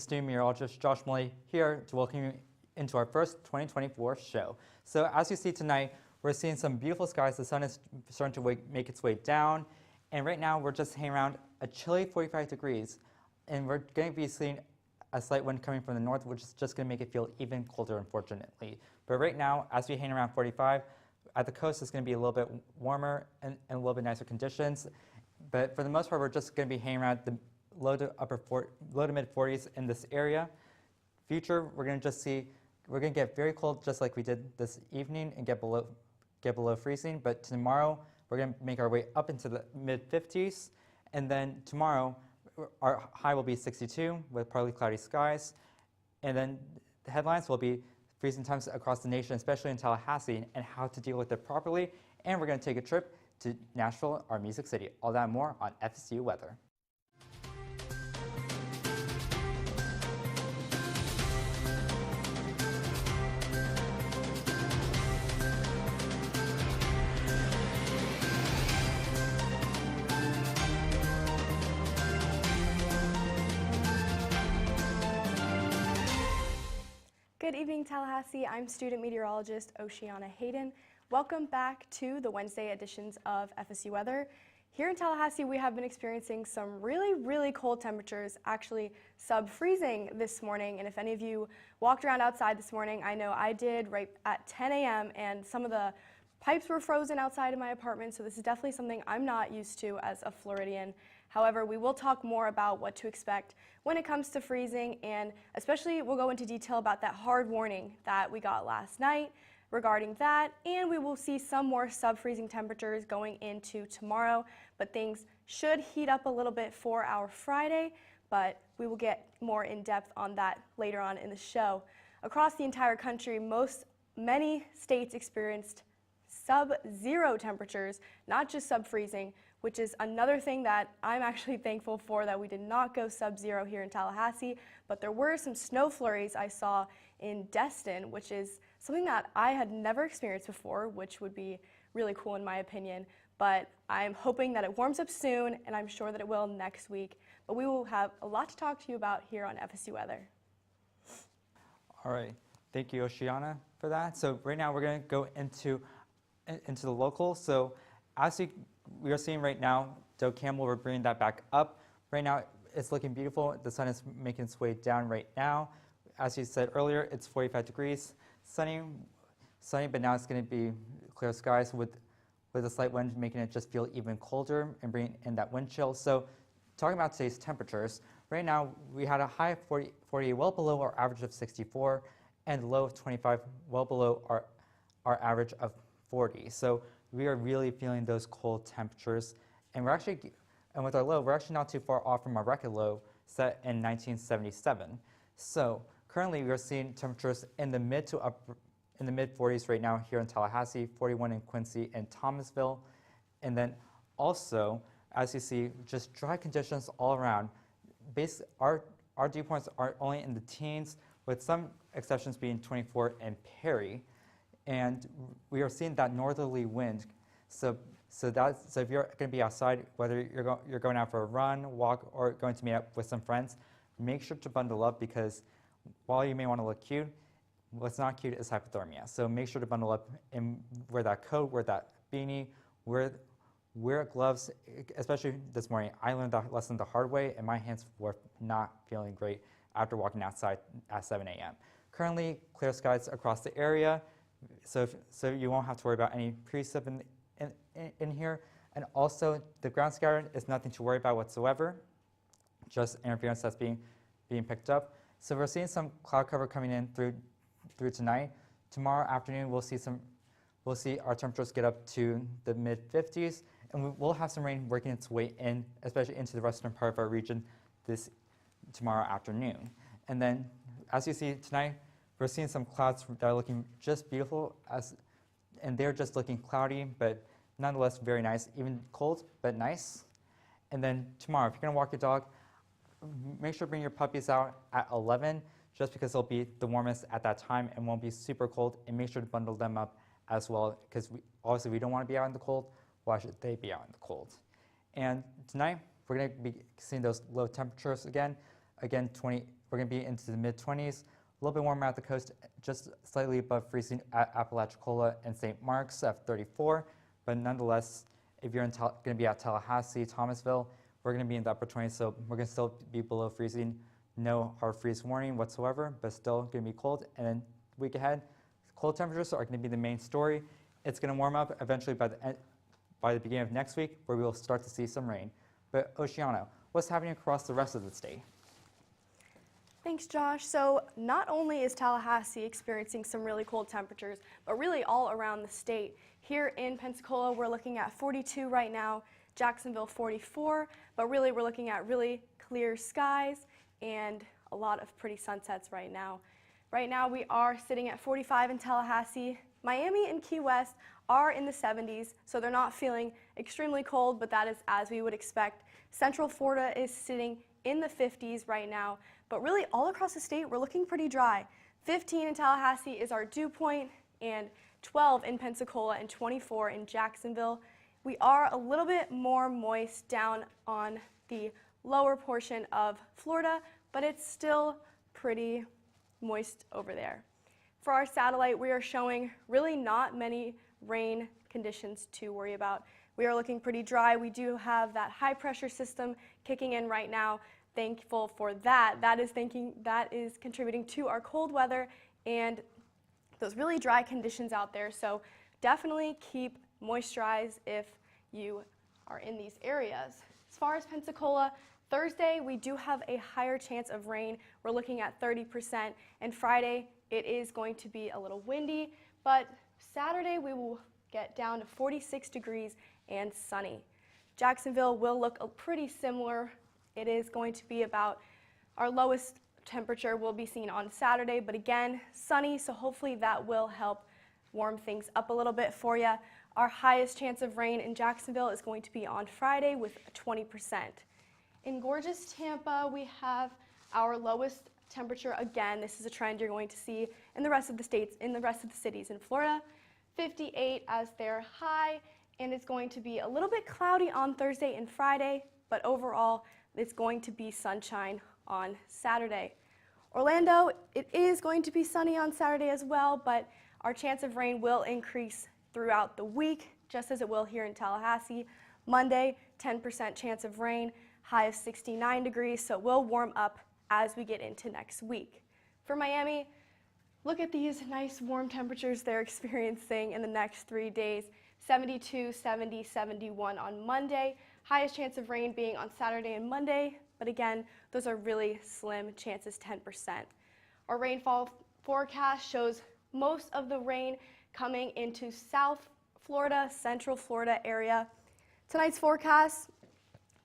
student meteorologist Josh Molly here to welcome you into our first 2024 show. So as you see tonight, we're seeing some beautiful skies. The sun is starting to make its way down. And right now, we're just hanging around a chilly 45 degrees. And we're going to be seeing a slight wind coming from the north, which is just going to make it feel even colder, unfortunately. But right now, as we hang around 45, at the coast, it's going to be a little bit warmer and a little bit nicer conditions. But for the most part, we're just going to be hanging around the low to mid 40s in this area. Future, we're going to get very cold just like we did this evening and get below freezing. But tomorrow, we're going to make our way up into the mid 50s. And then tomorrow, our high will be 62 with partly cloudy skies. And then the headlines will be freezing temps across the nation, especially in Tallahassee, and how to deal with it properly. And we're going to take a trip to Nashville, our music city. All that and more on FSU Weather. Good evening, Tallahassee. I'm student meteorologist Oceana Hayden. Welcome back to the Wednesday editions of FSU Weather. Here in Tallahassee, we have been experiencing some really cold temperatures, actually sub-freezing this morning. And if any of you walked around outside this morning, I know I did right at 10 a.m. and some of the pipes were frozen outside of my apartment. So this is definitely something I'm not used to as a Floridian. However, we will talk more about what to expect when it comes to freezing, and especially we'll go into detail about that hard warning that we got last night regarding that, and we will see some more sub-freezing temperatures going into tomorrow, but things should heat up a little bit for our Friday, but we will get more in depth on that later on in the show. Across the entire country, many states experienced sub-zero temperatures, not just sub-freezing, which is another thing that I'm actually thankful for, that we did not go sub-zero here in Tallahassee, but there were some snow flurries I saw in Destin, which is something that I had never experienced before, which would be really cool in my opinion. But I'm hoping that it warms up soon, and I'm sure that it will next week. But we will have a lot to talk to you about here on FSU Weather. All right, thank you, Oceana, for that. So right now, we're going to go into the local. So as we are seeing right now, Doe Campbell, we're bringing that back up. Right now, it's looking beautiful. The sun is making its way down right now. As you said earlier, it's 45 degrees, sunny, but now it's going to be clear skies with a slight wind, making it just feel even colder and bringing in that wind chill. So talking about today's temperatures, right now we had a high of 48, well below our average of 64, and a low of 25, well below our average of 40. So we are really feeling those cold temperatures, and with our low, we're actually not too far off from our record low set in 1977. So currently, we are seeing temperatures in the mid 40s right now here in Tallahassee, 41 in Quincy and Thomasville, and then also, as you see, just dry conditions all around. Our dew points are only in the teens, with some exceptions being 24 in Perry. And we are seeing that northerly wind. So if you're going to be outside, whether you're going out for a run, walk, or going to meet up with some friends, make sure to bundle up, because while you may want to look cute, what's not cute is hypothermia. So make sure to bundle up and wear that coat, wear that beanie, wear gloves. Especially this morning, I learned that lesson the hard way, and my hands were not feeling great after walking outside at 7 a.m. Currently, clear skies across the area. So you won't have to worry about any precip in here. And also, the ground scattering is nothing to worry about whatsoever, just interference that's being picked up. So we're seeing some cloud cover coming in through tonight. Tomorrow afternoon, we'll see our temperatures get up to the mid 50s, and we'll have some rain working its way in, especially into the western part of our region tomorrow afternoon. And then, as you see tonight, we're seeing some clouds that are looking just beautiful, and they're just looking cloudy, but nonetheless very nice, even cold, but nice. And then tomorrow, if you're gonna walk your dog, make sure to bring your puppies out at 11, just because they'll be the warmest at that time and won't be super cold, and make sure to bundle them up as well, because obviously we don't want to be out in the cold. Why should they be out in the cold? And tonight, we're going to be seeing those low temperatures again. We're we're going to be into the mid-20s. A little bit warmer at the coast, just slightly above freezing at Apalachicola and St. Mark's at 34. But nonetheless, if you're going to be at Tallahassee, Thomasville, we're going to be in the upper 20s, so we're going to still be below freezing. No hard freeze warning whatsoever, but still going to be cold. And then week ahead, cold temperatures are going to be the main story. It's going to warm up eventually by the beginning of next week, where we will start to see some rain. But Oceana, what's happening across the rest of the state? Thanks, Josh. So not only is Tallahassee experiencing some really cold temperatures, but really all around the state. Here in Pensacola, we're looking at 42 right now, Jacksonville 44, but really we're looking at really clear skies and a lot of pretty sunsets right now. Right now we are sitting at 45 in Tallahassee. Miami and Key West are in the 70s, so they're not feeling extremely cold, but that is as we would expect. Central Florida is sitting in the 50s right now, but really all across the state we're looking pretty dry. 15 in Tallahassee is our dew point, and 12 in Pensacola and 24 in Jacksonville. We are a little bit more moist down on the lower portion of Florida, but it's still pretty moist over there. For our satellite, we are showing really not many rain conditions to worry about. We are looking pretty dry. We do have that high pressure system kicking in right now. Thankful for that. That is contributing to our cold weather and those really dry conditions out there. So definitely keep moisturized if you are in these areas. As far as Pensacola, Thursday we do have a higher chance of rain. We're looking at 30%, and Friday it is going to be a little windy, but Saturday we will get down to 46 degrees and sunny. Jacksonville will look pretty similar. It is going to be about our lowest temperature will be seen on Saturday, but again, sunny, so hopefully that will help warm things up a little bit for you. Our highest chance of rain in Jacksonville is going to be on Friday with 20%. In gorgeous Tampa, we have our lowest temperature again. This is a trend you're going to see in the rest of the states, in the rest of the cities in Florida. 58 as their high, and it's going to be a little bit cloudy on Thursday and Friday, but overall it's going to be sunshine on Saturday. Orlando, it is going to be sunny on Saturday as well, but our chance of rain will increase throughout the week, just as it will here in Tallahassee. Monday, 10% chance of rain, high of 69 degrees, so it will warm up as we get into next week. For Miami, look at these nice warm temperatures they're experiencing in the next 3 days. 72, 70, 71 on Monday. Highest chance of rain being on Saturday and Monday, but again, those are really slim chances, 10%. Our rainfall forecast shows most of the rain coming into South Florida, Central Florida area. Tonight's forecast,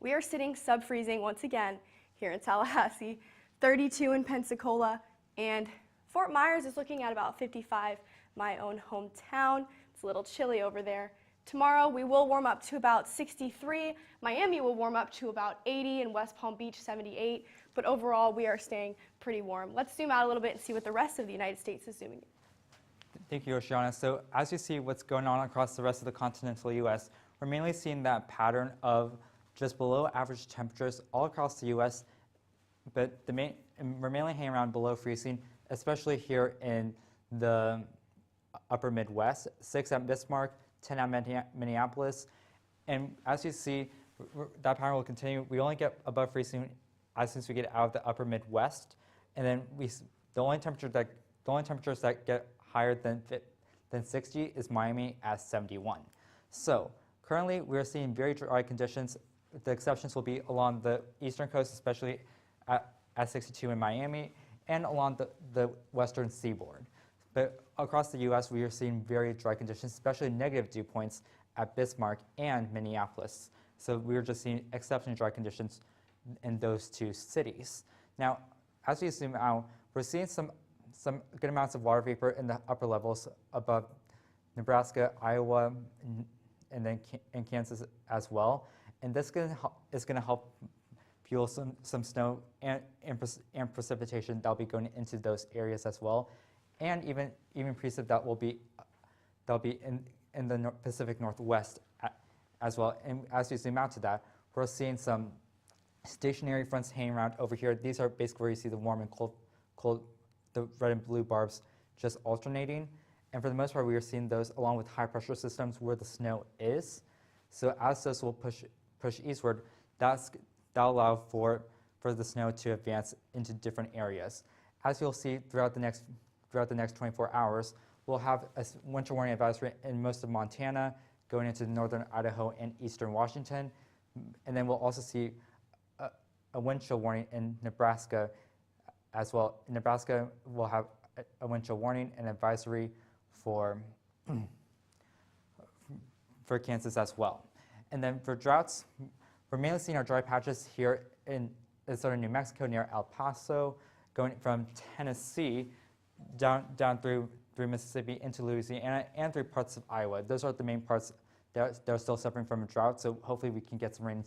we are sitting sub-freezing once again here in Tallahassee, 32 in Pensacola, and Fort Myers is looking at about 55, my own hometown. It's a little chilly over there. Tomorrow we will warm up to about 63. Miami will warm up to about 80 and West Palm Beach 78, but overall we are staying pretty warm. Let's zoom out a little bit and see what the rest of the United States is zooming in. Thank you, Oceana. So as you see what's going on across the rest of the continental U.S., we're mainly seeing that pattern of just below average temperatures all across the U.S., but we're mainly hanging around below freezing, especially here in the upper Midwest, 6 at Bismarck, 10 at Minneapolis. And as you see, that pattern will continue. We only get above freezing as soon as we get out of the upper Midwest. And then the only temperatures that get higher than 60 is Miami at 71. So currently we're seeing very dry conditions. The exceptions will be along the eastern coast, especially at 62 in Miami, and along the western seaboard. But across the U.S., we are seeing very dry conditions, especially negative dew points at Bismarck and Minneapolis. So we're just seeing exceptionally dry conditions in those two cities. Now, as we zoom out, we're seeing some good amounts of water vapor in the upper levels above Nebraska, Iowa, and then in Kansas as well. And this is going to help fuel some snow and precipitation that will be going into those areas as well, and even precip that will be in the Pacific Northwest as well. And as we zoom out to that, we're seeing some stationary fronts hanging around over here. These are basically where you see the warm and cold, the red and blue barbs just alternating. And for the most part, we are seeing those along with high pressure systems where the snow is. So as those will push eastward, that'll allow for the snow to advance into different areas. As you'll see throughout the next 24 hours, we'll have a winter warning advisory in most of Montana, going into northern Idaho and eastern Washington. And then we'll also see a wind chill warning in Nebraska as well. In Nebraska, we'll have a wind chill warning and advisory for Kansas as well. And then for droughts, we're mainly seeing our dry patches here in southern New Mexico near El Paso, going from Tennessee down through Mississippi into Louisiana and through parts of Iowa. Those are the main parts that are still suffering from a drought, so hopefully we can get some rain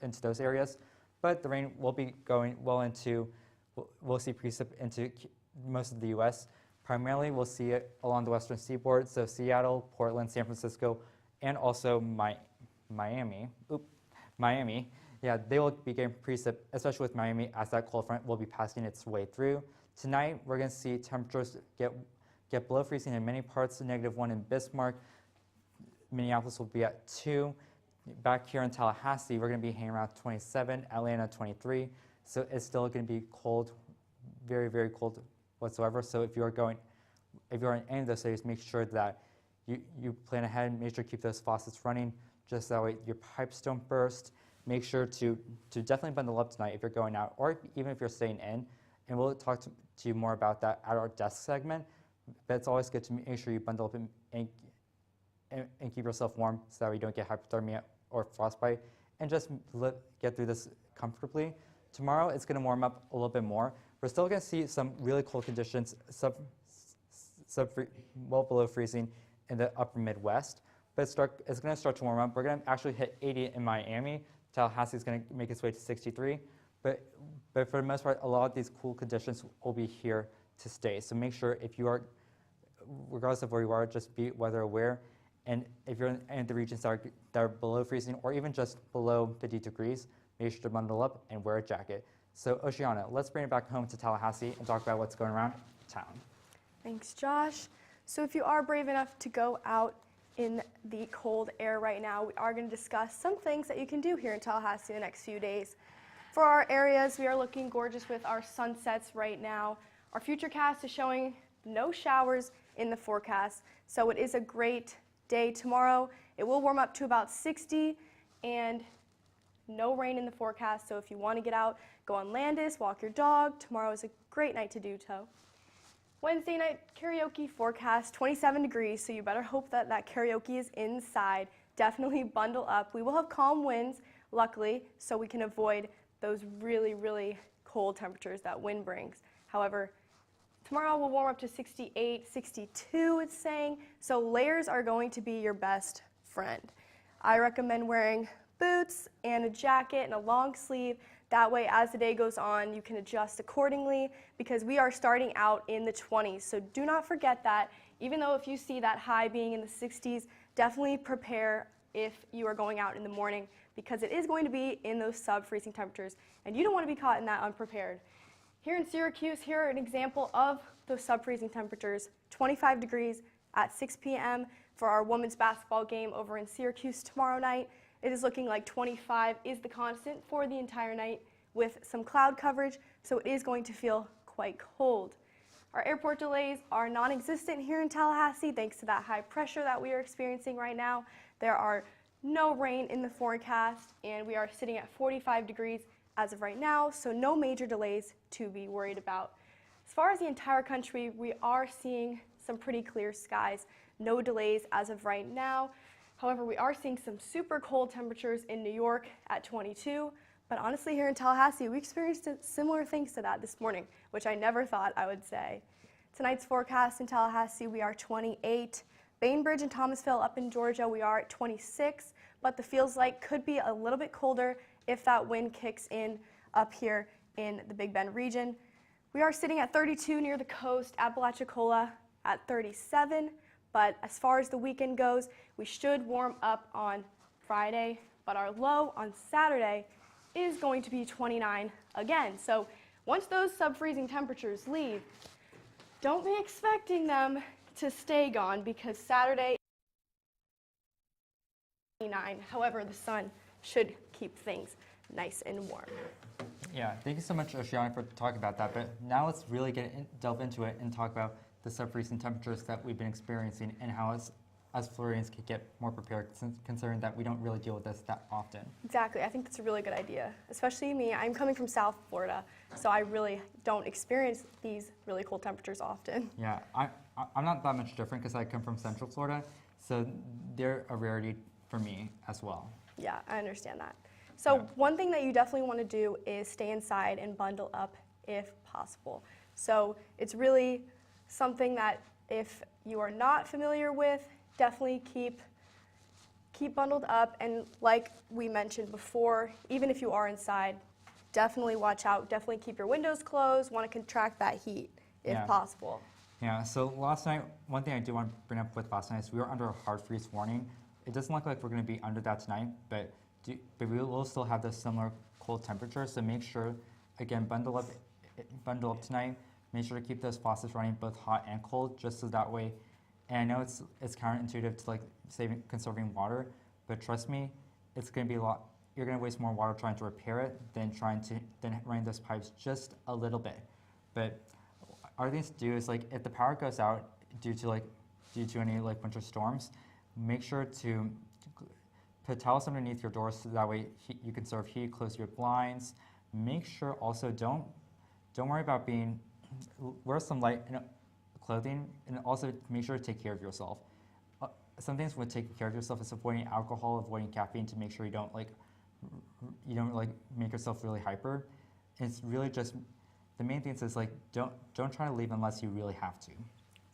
into those areas. But the rain will be going well into, we'll see precip into most of the U.S. Primarily, we'll see it along the western seaboard, so Seattle, Portland, San Francisco, and also Miami. Yeah, they will be getting precip, especially with Miami, as that cold front will be passing its way through. Tonight, we're going to see temperatures get below freezing in many parts, -1 in Bismarck. Minneapolis will be at 2. Back here in Tallahassee, we're going to be hanging around 27, Atlanta 23. So it's still going to be cold, very, very cold whatsoever. So if you're in any of those cities, make sure that you plan ahead, make sure to keep those faucets running, just that way your pipes don't burst. Make sure to definitely bundle up tonight if you're going out, or even if you're staying in. And we'll talk to you more about that at our desk segment. But it's always good to make sure you bundle up and keep yourself warm so that you don't get hypothermia or frostbite, and just get through this comfortably. Tomorrow it's going to warm up a little bit more. We're still going to see some really cold conditions, well below freezing in the upper Midwest, but it's going to start to warm up. We're going to actually hit 80 in Miami. Tallahassee is going to make its way to 63, but for the most part, a lot of these cool conditions will be here to stay. So make sure if you are, regardless of where you are, just be weather aware. And if you're in any of the regions that are below freezing or even just below 50 degrees, make sure to bundle up and wear a jacket. So Oceana, let's bring it back home to Tallahassee and talk about what's going around town. Thanks, Josh. So if you are brave enough to go out in the cold air right now, we are going to discuss some things that you can do here in Tallahassee in the next few days. For our areas, we are looking gorgeous with our sunsets right now. Our futurecast is showing no showers in the forecast, so it is a great day tomorrow. It will warm up to about 60 and no rain in the forecast, so if you want to get out, go on Landis, walk your dog. Tomorrow is a great night to do so. Wednesday night karaoke forecast, 27 degrees, so you better hope that karaoke is inside. Definitely bundle up. We will have calm winds, luckily, so we can avoid those really, really cold temperatures that wind brings. However, tomorrow will warm up to 68, 62 it's saying, so layers are going to be your best friend. I recommend wearing boots and a jacket and a long sleeve. That way, as the day goes on, you can adjust accordingly because we are starting out in the 20s. So do not forget that. Even though if you see that high being in the 60s, definitely prepare if you are going out in the morning because it is going to be in those sub-freezing temperatures and you don't want to be caught in that unprepared. Here in Syracuse, here an example of those sub-freezing temperatures, 25 degrees at 6 p.m. for our women's basketball game over in Syracuse tomorrow night. It is looking like 25 is the constant for the entire night with some cloud coverage, so it is going to feel quite cold. Our airport delays are non-existent here in Tallahassee thanks to that high pressure that we are experiencing right now. There are no rain in the forecast, and we are sitting at 45 degrees as of right now, so no major delays to be worried about. As far as the entire country, we are seeing some pretty clear skies. No delays as of right now. However, we are seeing some super cold temperatures in New York at 22, but honestly here in Tallahassee, we experienced similar things to that this morning, which I never thought I would say. Tonight's forecast in Tallahassee, we are 28. Bainbridge and Thomasville up in Georgia, we are at 26, but the feels like could be a little bit colder if that wind kicks in up here in the Big Bend region. We are sitting at 32 near the coast, Apalachicola at 37. But as far as the weekend goes, we should warm up on Friday, but our low on Saturday is going to be 29 again. So once those sub-freezing temperatures leave, don't be expecting them to stay gone because Saturday is 29. However, the sun should keep things nice and warm. Yeah, thank you so much, Oceana, for talking about that. But now let's really delve into it and talk about the sub-freezing temperatures that we've been experiencing and how as Floridians could get more prepared, considering that we don't really deal with this that often. Exactly. I think that's a really good idea, especially me. I'm coming from South Florida, so I really don't experience these really cold temperatures often. Yeah, I'm not that much different because I come from Central Florida, so they're a rarity for me as well. Yeah, I understand that. So Yeah. one thing that you definitely want to do is stay inside and bundle up if possible. So it's really something that if you are not familiar with, definitely keep bundled up. And like we mentioned before, even if you are inside, definitely watch out. Definitely keep your windows closed. Want to contract that heat if Yeah. possible. Yeah, so last night, one thing I do want to bring up with last night is we were under a hard freeze warning. It doesn't look like we're going to be under that tonight, but we will still have those similar cold temperatures. So make sure, again, bundle up tonight. Make sure to keep those faucets running both hot and cold, just so that way. And I know it's counterintuitive to like conserving water, but trust me, it's going to be a lot. You're going to waste more water trying to repair it than running those pipes just a little bit. But other things to do is like if the power goes out due to any like winter storms, make sure to put towels underneath your doors so that way you can conserve heat. Close your blinds. Make sure also don't worry about wear some light clothing, and also make sure to take care of yourself. Some things with taking care of yourself is avoiding alcohol, avoiding caffeine to make sure you don't make yourself really hyper. It's really just the main thing is like don't try to leave unless you really have to.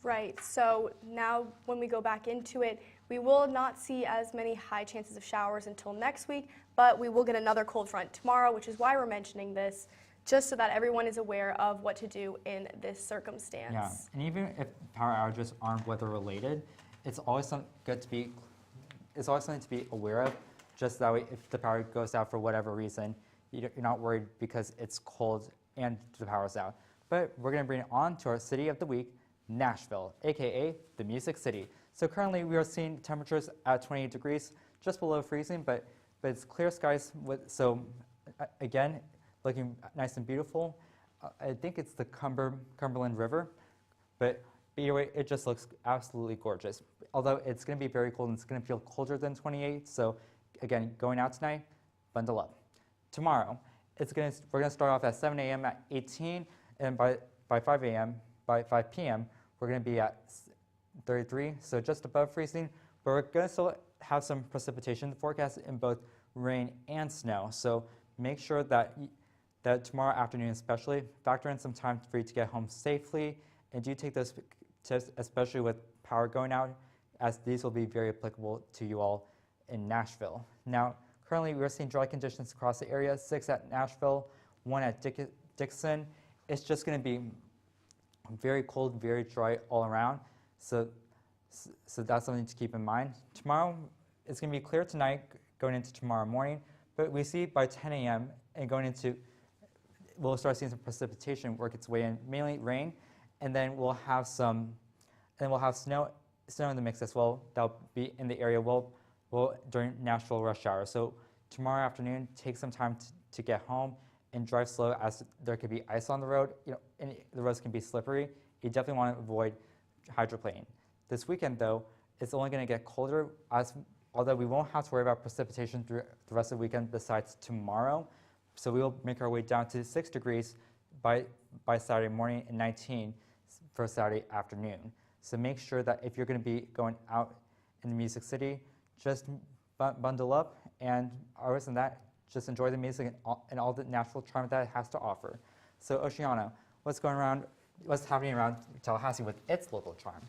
Right, so now when we go back into it, we will not see as many high chances of showers until next week, but we will get another cold front tomorrow, which is why we're mentioning this, just so that everyone is aware of what to do in this circumstance. Yeah, and even if power outages aren't weather related, it's always something to be aware of, just that way if the power goes out for whatever reason, you're not worried because it's cold and the power's out. But we're going to bring it on to our city of the week, Nashville, aka the Music City. So currently we are seeing temperatures at 28 degrees, just below freezing, but it's clear skies. Again, looking nice and beautiful. I think it's the Cumberland River, but either way, it just looks absolutely gorgeous. Although it's going to be very cold and it's going to feel colder than 28. So again, going out tonight, bundle up. Tomorrow, we're going to start off at 7 a.m. at 18, and by 5 p.m., we're going to be at 33, so just above freezing. But we're going to still have some precipitation forecast in both rain and snow. So make sure that tomorrow afternoon especially, factor in some time for you to get home safely, and do take those tips, especially with power going out, as these will be very applicable to you all in Nashville. Now, currently we're seeing dry conditions across the area, 6 at Nashville, 1 at Dixon. It's just going to be very cold, very dry all around, so that's something to keep in mind. Tomorrow, it's going to be clear tonight, going into tomorrow morning, but we see by 10 a.m. and we'll start seeing some precipitation work its way in, mainly rain, and then we'll have snow in the mix as well. That'll be in the area during Nashville rush hour. So tomorrow afternoon, take some time to get home and drive slow, as there could be ice on the road, and the roads can be slippery. You definitely want to avoid hydroplaning. This weekend, though, it's only going to get colder, although we won't have to worry about precipitation through the rest of the weekend besides tomorrow. So we will make our way down to 6 degrees by Saturday morning and 19 for Saturday afternoon. So make sure that if you're going to be going out in the Music City, just bundle up, and other than that, just enjoy the music and all the natural charm that it has to offer. So Oceana, what's happening around Tallahassee with its local charm?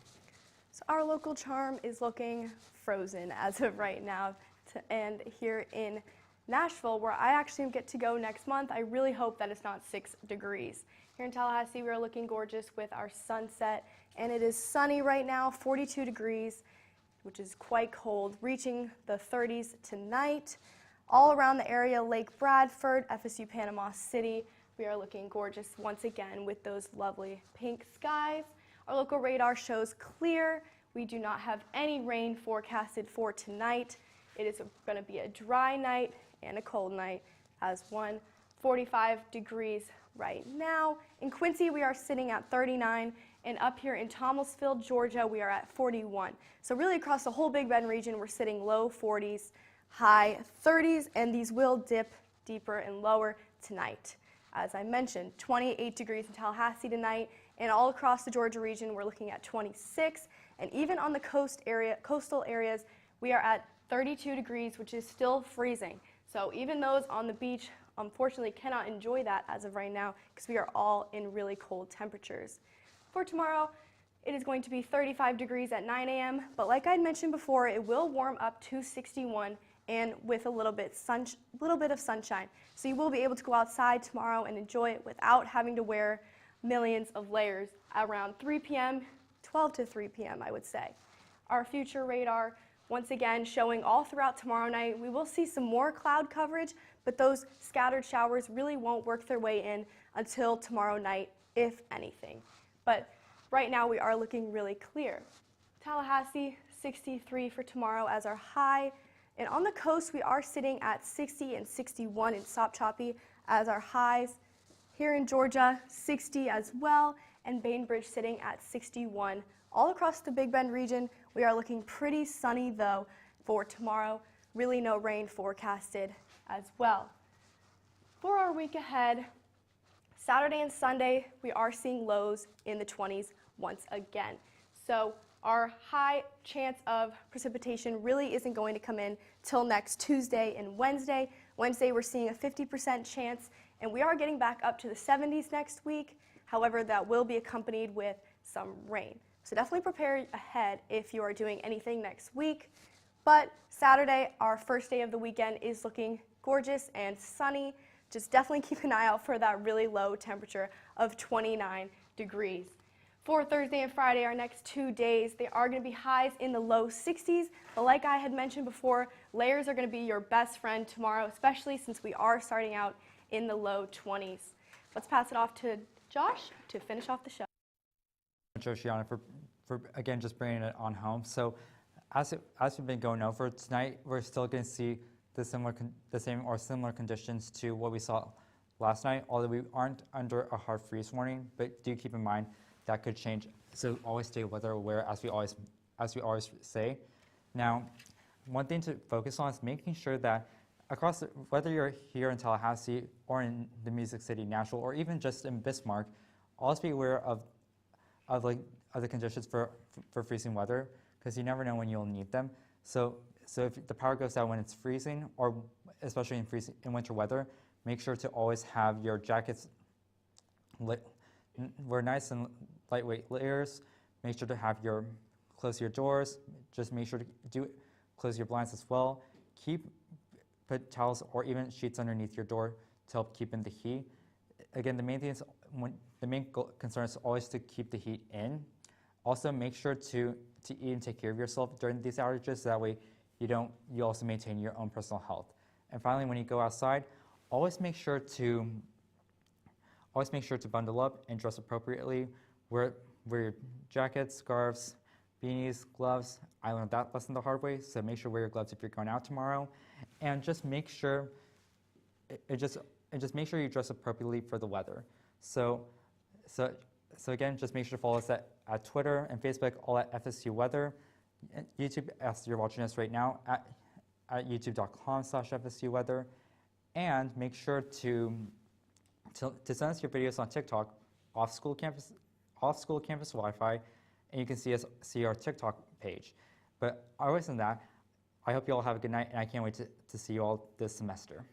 So our local charm is looking frozen as of right now. And here in Nashville, where I actually get to go next month, I really hope that it's not 6 degrees. Here in Tallahassee, we are looking gorgeous with our sunset, and it is sunny right now, 42 degrees, which is quite cold, reaching the 30s tonight. all around the area, Lake Bradford, FSU Panama City. We are looking gorgeous once again with those lovely pink skies. Our local radar shows clear. We do not have any rain forecasted for tonight. It is going to be a dry night and a cold night as 45 degrees right now. In Quincy, we are sitting at 39, and up here in Thomasville, Georgia, we are at 41. So really across the whole Big Bend region, we're sitting low 40s, high 30s, and these will dip deeper and lower tonight. As I mentioned, 28 degrees in Tallahassee tonight, and all across the Georgia region, we're looking at 26, and even on the coastal areas, we are at 32 degrees, which is still freezing. So even those on the beach, unfortunately, cannot enjoy that as of right now because we are all in really cold temperatures. For tomorrow, it is going to be 35 degrees at 9 a.m., but like I mentioned before, it will warm up to 61 and with a little bit of sunshine. So you will be able to go outside tomorrow and enjoy it without having to wear millions of layers around 3 p.m., 12 to 3 p.m., I would say. Our future radar, once again, showing all throughout tomorrow night. We will see some more cloud coverage, but those scattered showers really won't work their way in until tomorrow night, if anything. But right now we are looking really clear. Tallahassee, 63 for tomorrow as our high. And on the coast, we are sitting at 60 and 61 in Sopchoppy as our highs. Here in Georgia, 60 as well, and Bainbridge sitting at 61. All across the Big Bend region, we are looking pretty sunny though for tomorrow. Really no rain forecasted as well. For our week ahead, Saturday and Sunday, we are seeing lows in the 20s once again. So our high chance of precipitation really isn't going to come in till next Tuesday and Wednesday. Wednesday, we're seeing a 50% chance, and we are getting back up to the 70s next week. However, that will be accompanied with some rain. So definitely prepare ahead if you are doing anything next week. But Saturday, our first day of the weekend, is looking gorgeous and sunny. Just definitely keep an eye out for that really low temperature of 29 degrees. For Thursday and Friday, our next 2 days, they are going to be highs in the low 60s. But like I had mentioned before, layers are going to be your best friend tomorrow, especially since we are starting out in the low 20s. Let's pass it off to Josh to finish off the show. Oceana, for again, just bringing it on home. So as we've been going over tonight, we're still going to see the same or similar conditions to what we saw last night, although we aren't under a hard freeze warning, but do keep in mind that could change. So always stay weather aware, as we always say. Now, one thing to focus on is making sure that whether you're here in Tallahassee or in the Music City, Nashville, or even just in Bismarck, always be aware of the conditions for freezing weather, because you never know when you'll need them. So if the power goes out when it's freezing, or especially in winter weather, make sure to always have your jackets wear nice and lightweight layers. Make sure to close your doors. Just make sure to close your blinds as well. Put towels or even sheets underneath your door to help keep in the heat. Again, the main thing is the main concern is always to keep the heat in. Also, make sure to eat and take care of yourself during these outages, so that way you also maintain your own personal health. And finally, when you go outside, always make sure to bundle up and dress appropriately. Wear your jackets, scarves, beanies, gloves. I learned that lesson the hard way, so make sure to wear your gloves if you're going out tomorrow, and just make sure make sure you dress appropriately for the weather. So again, just make sure to follow us at Twitter and Facebook, all at FSU Weather. YouTube, as you're watching us right now, at youtube.com/FSU Weather, and make sure to send us your videos on TikTok, off school campus Wi-Fi, and you can see our TikTok page. But other than that, I hope you all have a good night, and I can't wait to see you all this semester.